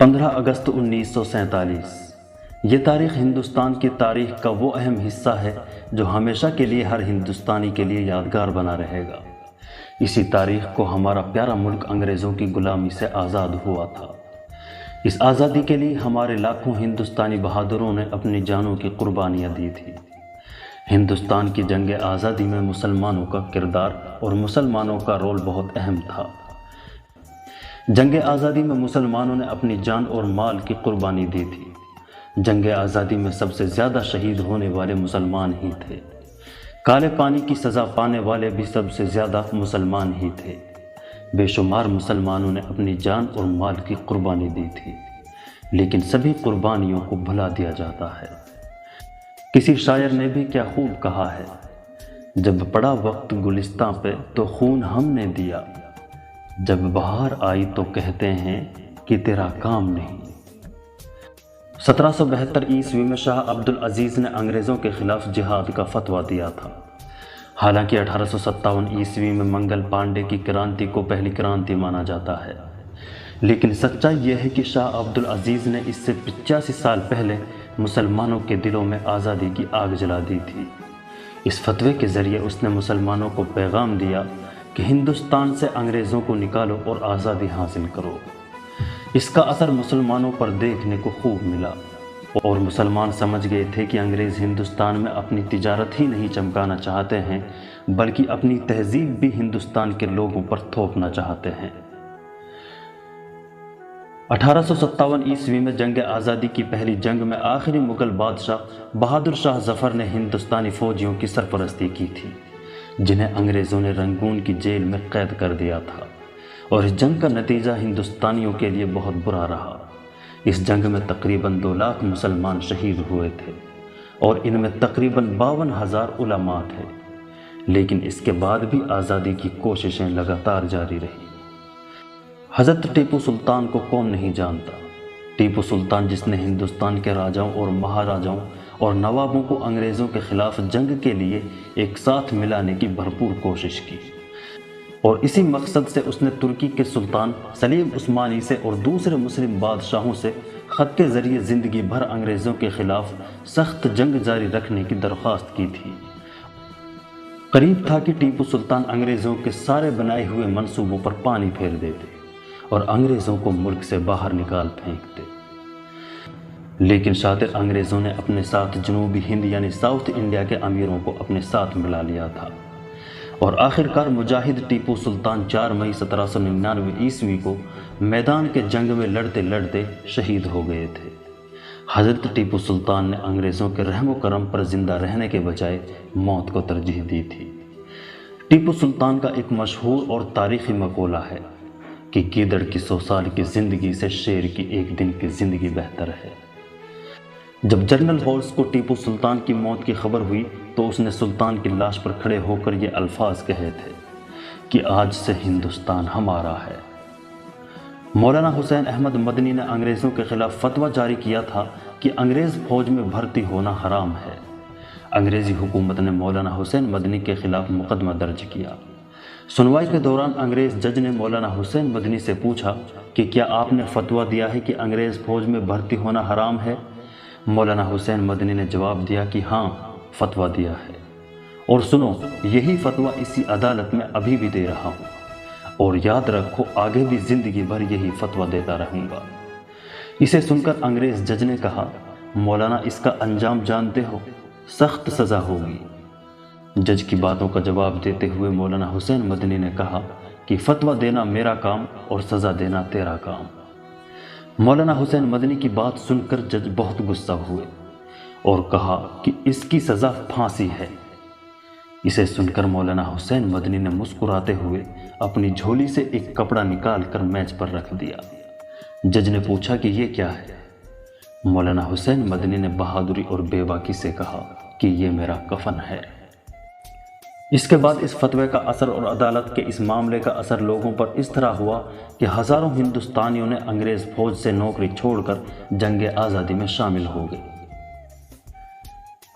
15 اگست 1947 یہ تاریخ ہندوستان کی تاریخ کا وہ اہم حصہ ہے جو ہمیشہ کے لیے ہر ہندوستانی کے لیے یادگار بنا رہے گا۔ اسی تاریخ کو ہمارا پیارا ملک انگریزوں کی غلامی سے آزاد ہوا تھا۔ اس آزادی کے لیے ہمارے لاکھوں ہندوستانی بہادروں نے اپنی جانوں کی قربانیاں دی تھیں۔ ہندوستان کی جنگ آزادی میں مسلمانوں کا کردار اور مسلمانوں کا رول بہت اہم تھا۔ جنگ آزادی میں مسلمانوں نے اپنی جان اور مال کی قربانی دی تھی۔ جنگ آزادی میں سب سے زیادہ شہید ہونے والے مسلمان ہی تھے۔ کالے پانی کی سزا پانے والے بھی سب سے زیادہ مسلمان ہی تھے۔ بے شمار مسلمانوں نے اپنی جان اور مال کی قربانی دی تھی، لیکن سبھی قربانیوں کو بھلا دیا جاتا ہے۔ کسی شاعر نے بھی کیا خوب کہا ہے، جب پڑا وقت گلستاں پہ تو خون ہم نے دیا، جب بہار آئی تو کہتے ہیں کہ تیرا کام نہیں۔ 1772 عیسوی میں شاہ عبد العزیز نے انگریزوں کے خلاف جہاد کا فتویٰ دیا تھا۔ حالانکہ 1857 عیسوی میں منگل پانڈے کی کرانتی کو پہلی کرانتی مانا جاتا ہے، لیکن سچائی یہ ہے کہ شاہ عبد العزیز نے اس سے 85 سال پہلے مسلمانوں کے دلوں میں آزادی کی آگ جلا دی تھی۔ اس فتوے کے ذریعے اس نے مسلمانوں کو پیغام دیا کہ ہندوستان سے انگریزوں کو نکالو اور آزادی حاصل کرو۔ اس کا اثر مسلمانوں پر دیکھنے کو خوب ملا، اور مسلمان سمجھ گئے تھے کہ انگریز ہندوستان میں اپنی تجارت ہی نہیں چمکانا چاہتے ہیں، بلکہ اپنی تہذیب بھی ہندوستان کے لوگوں پر تھوپنا چاہتے ہیں۔ 1857 عیسوی میں جنگ آزادی کی پہلی جنگ میں آخری مغل بادشاہ بہادر شاہ ظفر نے ہندوستانی فوجیوں کی سرپرستی کی تھی، جنہیں انگریزوں نے رنگون کی جیل میں قید کر دیا تھا، اور اس جنگ کا نتیجہ ہندوستانیوں کے لیے بہت برا رہا۔ اس جنگ میں تقریباً 2 لاکھ مسلمان شہید ہوئے تھے، اور ان میں تقریباً 52,000 علماء تھے، لیکن اس کے بعد بھی آزادی کی کوششیں لگاتار جاری رہی۔ حضرت ٹیپو سلطان کو کون نہیں جانتا؟ ٹیپو سلطان جس نے ہندوستان کے راجاؤں اور مہاراجاؤں اور نوابوں کو انگریزوں کے خلاف جنگ کے لیے ایک ساتھ ملانے کی بھرپور کوشش کی، اور اسی مقصد سے اس نے ترکی کے سلطان سلیم عثمانی سے اور دوسرے مسلم بادشاہوں سے خط کے ذریعے زندگی بھر انگریزوں کے خلاف سخت جنگ جاری رکھنے کی درخواست کی تھی۔ قریب تھا کہ ٹیپو سلطان انگریزوں کے سارے بنائے ہوئے منصوبوں پر پانی پھیر دیتے اور انگریزوں کو ملک سے باہر نکال پھینکتے، لیکن شاطر انگریزوں نے اپنے ساتھ جنوبی ہند یعنی ساؤتھ انڈیا کے امیروں کو اپنے ساتھ ملا لیا تھا، اور آخرکار مجاہد ٹیپو سلطان 4 مئی 1799 عیسوی کو میدان کے جنگ میں لڑتے لڑتے شہید ہو گئے تھے۔ حضرت ٹیپو سلطان نے انگریزوں کے رحم و کرم پر زندہ رہنے کے بجائے موت کو ترجیح دی تھی۔ ٹیپو سلطان کا ایک مشہور اور تاریخی مقولہ ہے کہ گیدڑ کی 100 سال کی زندگی سے شیر کی 1 دن کی زندگی بہتر ہے۔ جب جنرل ہالس کو ٹیپو سلطان کی موت کی خبر ہوئی تو اس نے سلطان کی لاش پر کھڑے ہو کر یہ الفاظ کہے تھے کہ آج سے ہندوستان ہمارا ہے۔ مولانا حسین احمد مدنی نے انگریزوں کے خلاف فتویٰ جاری کیا تھا کہ انگریز فوج میں بھرتی ہونا حرام ہے۔ انگریزی حکومت نے مولانا حسین مدنی کے خلاف مقدمہ درج کیا۔ سنوائی کے دوران انگریز جج نے مولانا حسین مدنی سے پوچھا کہ کیا آپ نے فتویٰ دیا ہے کہ انگریز فوج میں بھرتی ہونا حرام ہے؟ مولانا حسین مدنی نے جواب دیا کہ ہاں، فتویٰ دیا ہے، اور سنو، یہی فتویٰ اسی عدالت میں ابھی بھی دے رہا ہوں، اور یاد رکھو آگے بھی زندگی بھر یہی فتویٰ دیتا رہوں گا۔ اسے سن کر انگریز جج نے کہا، مولانا اس کا انجام جانتے ہو، سخت سزا ہوگی۔ جج کی باتوں کا جواب دیتے ہوئے مولانا حسین مدنی نے کہا کہ فتویٰ دینا میرا کام اور سزا دینا تیرا کام۔ مولانا حسین مدنی کی بات سن کر جج بہت غصہ ہوئے اور کہا کہ اس کی سزا پھانسی ہے۔ اسے سن کر مولانا حسین مدنی نے مسکراتے ہوئے اپنی جھولی سے ایک کپڑا نکال کر میز پر رکھ دیا۔ جج نے پوچھا کہ یہ کیا ہے؟ مولانا حسین مدنی نے بہادری اور بے باکی سے کہا کہ یہ میرا کفن ہے۔ اس کے بعد اس فتوے کا اثر اور عدالت کے اس معاملے کا اثر لوگوں پر اس طرح ہوا کہ ہزاروں ہندوستانیوں نے انگریز فوج سے نوکری چھوڑ کر جنگ آزادی میں شامل ہو گئے۔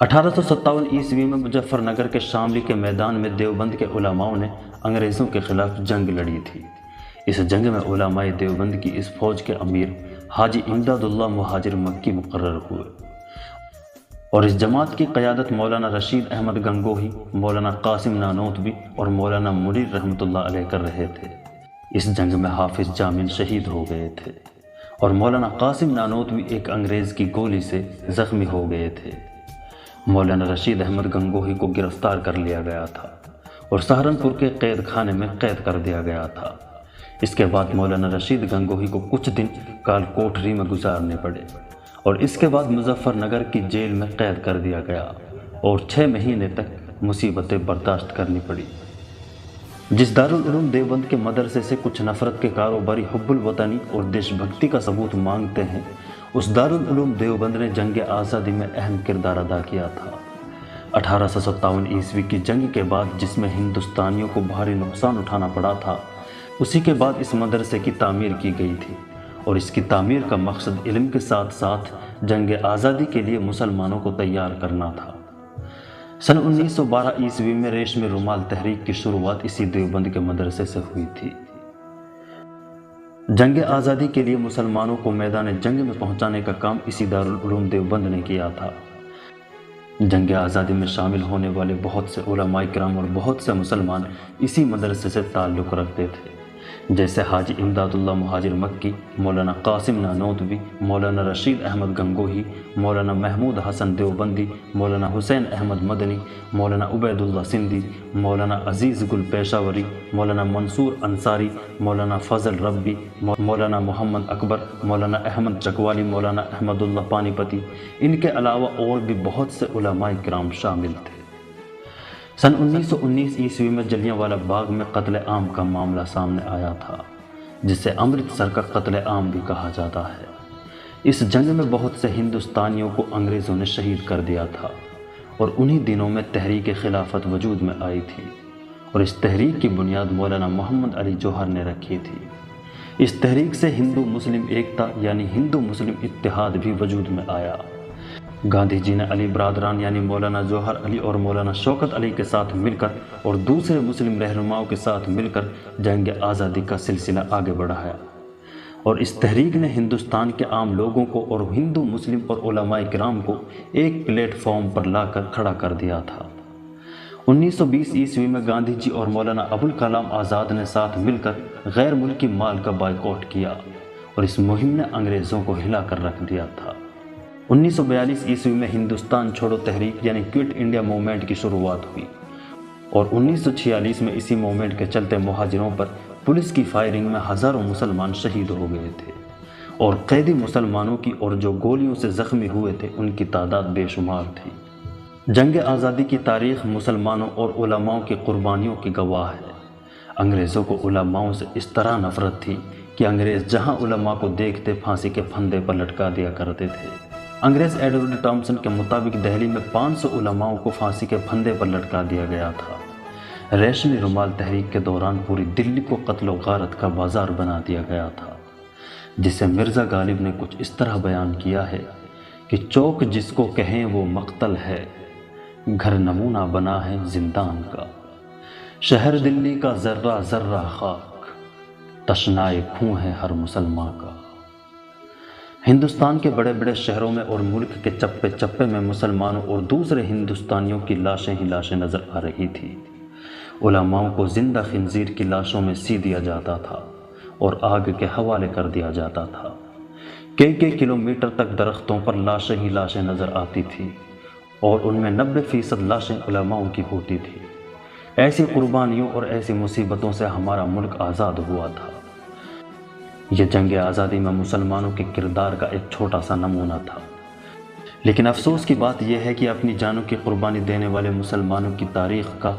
1857 عیسوی میں مظفر نگر کے شاملی کے میدان میں دیوبند کے علماؤں نے انگریزوں کے خلاف جنگ لڑی تھی۔ اس جنگ میں علماء دیوبند کی اس فوج کے امیر حاجی امداد اللہ مہاجر مکی مقرر ہوئے، اور اس جماعت کی قیادت مولانا رشید احمد گنگوہی، مولانا قاسم نانوتوی اور مولانا منیر رحمۃ اللہ علیہ کر رہے تھے۔ اس جنگ میں حافظ جامن شہید ہو گئے تھے اور مولانا قاسم نانوتوی ایک انگریز کی گولی سے زخمی ہو گئے تھے۔ مولانا رشید احمد گنگوہی کو گرفتار کر لیا گیا تھا اور سہارنپور کے قید خانے میں قید کر دیا گیا تھا۔ اس کے بعد مولانا رشید گنگوہی کو کچھ دن کال کوٹری میں گزارنے پڑے اور اس کے بعد مظفر نگر کی جیل میں قید کر دیا گیا اور 6 مہینے تک مصیبتیں برداشت کرنی پڑی۔ جس دارالعلوم دیوبند کے مدرسے سے کچھ نفرت کے کاروباری حب الوطنی اور دیش بھکتی کا ثبوت مانگتے ہیں، اس دارالعلوم دیوبند نے جنگ آزادی میں اہم کردار ادا کیا تھا۔ 1857 عیسوی کی جنگ کے بعد جس میں ہندوستانیوں کو بھاری نقصان اٹھانا پڑا تھا، اسی کے بعد اس مدرسے کی تعمیر کی گئی تھی، اور اس کی تعمیر کا مقصد علم کے ساتھ ساتھ جنگ آزادی کے لیے مسلمانوں کو تیار کرنا تھا۔ سن 1912 عیسوی میں ریشمی رومال تحریک کی شروعات اسی دیوبند کے مدرسے سے ہوئی تھی۔ جنگ آزادی کے لیے مسلمانوں کو میدان جنگ میں پہنچانے کا کام اسی دارالعلوم دیوبند نے کیا تھا۔ جنگ آزادی میں شامل ہونے والے بہت سے علماء کرام اور بہت سے مسلمان اسی مدرسے سے تعلق رکھتے تھے، جیسے حاجی امداد اللہ مہاجر مکی، مولانا قاسم نانوتوی، مولانا رشید احمد گنگوہی، مولانا محمود حسن دیوبندی، مولانا حسین احمد مدنی، مولانا عبید اللہ سندھی، مولانا عزیز گل پیشاوری، مولانا منصور انصاری، مولانا فضل ربی، مولانا محمد اکبر، مولانا احمد چکوالی، مولانا احمد اللہ پانی پتی۔ ان کے علاوہ اور بھی بہت سے علماء کرام شامل تھے۔ سن 1919 عیسوی میں جلیانوالہ باغ میں قتل عام کا معاملہ سامنے آیا تھا، جسے امرتسر کا قتل عام بھی کہا جاتا ہے۔ اس جنگ میں بہت سے ہندوستانیوں کو انگریزوں نے شہید کر دیا تھا، اور انہی دنوں میں تحریک خلافت وجود میں آئی تھی، اور اس تحریک کی بنیاد مولانا محمد علی جوہر نے رکھی تھی۔ اس تحریک سے ہندو مسلم ایکتا یعنی ہندو مسلم اتحاد بھی وجود میں آیا۔ گاندھی جی نے علی برادران یعنی مولانا جوہر علی اور مولانا شوکت علی کے ساتھ مل کر اور دوسرے مسلم رہنماؤں کے ساتھ مل کر جنگ آزادی کا سلسلہ آگے بڑھایا، اور اس تحریک نے ہندوستان کے عام لوگوں کو اور ہندو مسلم اور علماء کرام کو ایک پلیٹ فارم پر لا کر کھڑا کر دیا تھا۔ 1920 عیسوی میں گاندھی جی اور مولانا ابوالکلام آزاد نے ساتھ مل کر غیر ملکی مال کا بائیکاٹ کیا، اور اس مہم نے انگریزوں کو ہلا کر رکھ دیا تھا۔ 1942 عیسوی میں ہندوستان چھوڑو تحریک یعنی کوئٹ انڈیا موومنٹ کی شروعات ہوئی، اور 1946 میں اسی موومنٹ کے چلتے مہاجروں پر پولیس کی فائرنگ میں ہزاروں مسلمان شہید ہو گئے تھے، اور قیدی مسلمانوں کی اور جو گولیوں سے زخمی ہوئے تھے ان کی تعداد بے شمار تھی۔ جنگ آزادی کی تاریخ مسلمانوں اور علماؤں کی قربانیوں کی گواہ ہے۔ انگریزوں کو علماؤں سے اس طرح نفرت تھی کہ انگریز جہاں علماء کو دیکھتے پھانسی کے پھندے پر لٹکا دیا کرتے تھے۔ انگریز ایڈورڈ ٹامسن کے مطابق دہلی میں 500 علماؤں کو پھانسی کے پھندے پر لٹکا دیا گیا تھا۔ ریشمی رومال تحریک کے دوران پوری دلی کو قتل و غارت کا بازار بنا دیا گیا تھا، جسے مرزا غالب نے کچھ اس طرح بیان کیا ہے کہ چوک جس کو کہیں وہ مقتل ہے، گھر نمونہ بنا ہے زندان کا، شہر دلی کا ذرہ ذرہ خاک، تشنائے خون ہے ہر مسلمان کا۔ ہندوستان کے بڑے بڑے شہروں میں اور ملک کے چپے چپے میں مسلمانوں اور دوسرے ہندوستانیوں کی لاشیں ہی لاشیں نظر آ رہی تھی۔ علماؤں کو زندہ خنزیر کی لاشوں میں سی دیا جاتا تھا اور آگ کے حوالے کر دیا جاتا تھا۔ کئی کلومیٹر تک درختوں پر لاشیں ہی لاشیں نظر آتی تھی، اور ان میں 90% لاشیں علماؤں کی ہوتی تھی۔ ایسی قربانیوں اور ایسی مصیبتوں سے ہمارا ملک آزاد ہوا تھا۔ یہ جنگ آزادی میں مسلمانوں کے کردار کا ایک چھوٹا سا نمونہ تھا، لیکن افسوس کی بات یہ ہے کہ اپنی جانوں کی قربانی دینے والے مسلمانوں کی تاریخ کا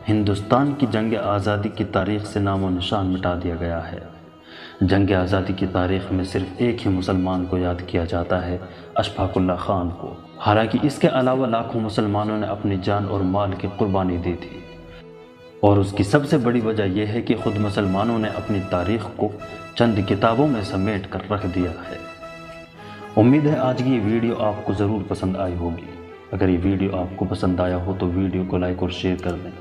ہندوستان کی جنگ آزادی کی تاریخ سے نام و نشان مٹا دیا گیا ہے۔ جنگ آزادی کی تاریخ میں صرف ایک ہی مسلمان کو یاد کیا جاتا ہے، اشفاق اللہ خان کو، حالانکہ اس کے علاوہ لاکھوں مسلمانوں نے اپنی جان اور مال کی قربانی دی تھی، اور اس کی سب سے بڑی وجہ یہ ہے کہ خود مسلمانوں نے اپنی تاریخ کو چند کتابوں میں سمیٹ کر رکھ دیا ہے۔ امید ہے آج کی یہ ویڈیو آپ کو ضرور پسند آئی ہوگی۔ اگر یہ ویڈیو آپ کو پسند آیا ہو تو ویڈیو کو لائک اور شیئر کر دیں،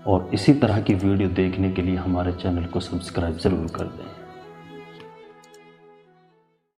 اور اسی طرح کی ویڈیو دیکھنے کے لیے ہمارے چینل کو سبسکرائب ضرور کر دیں۔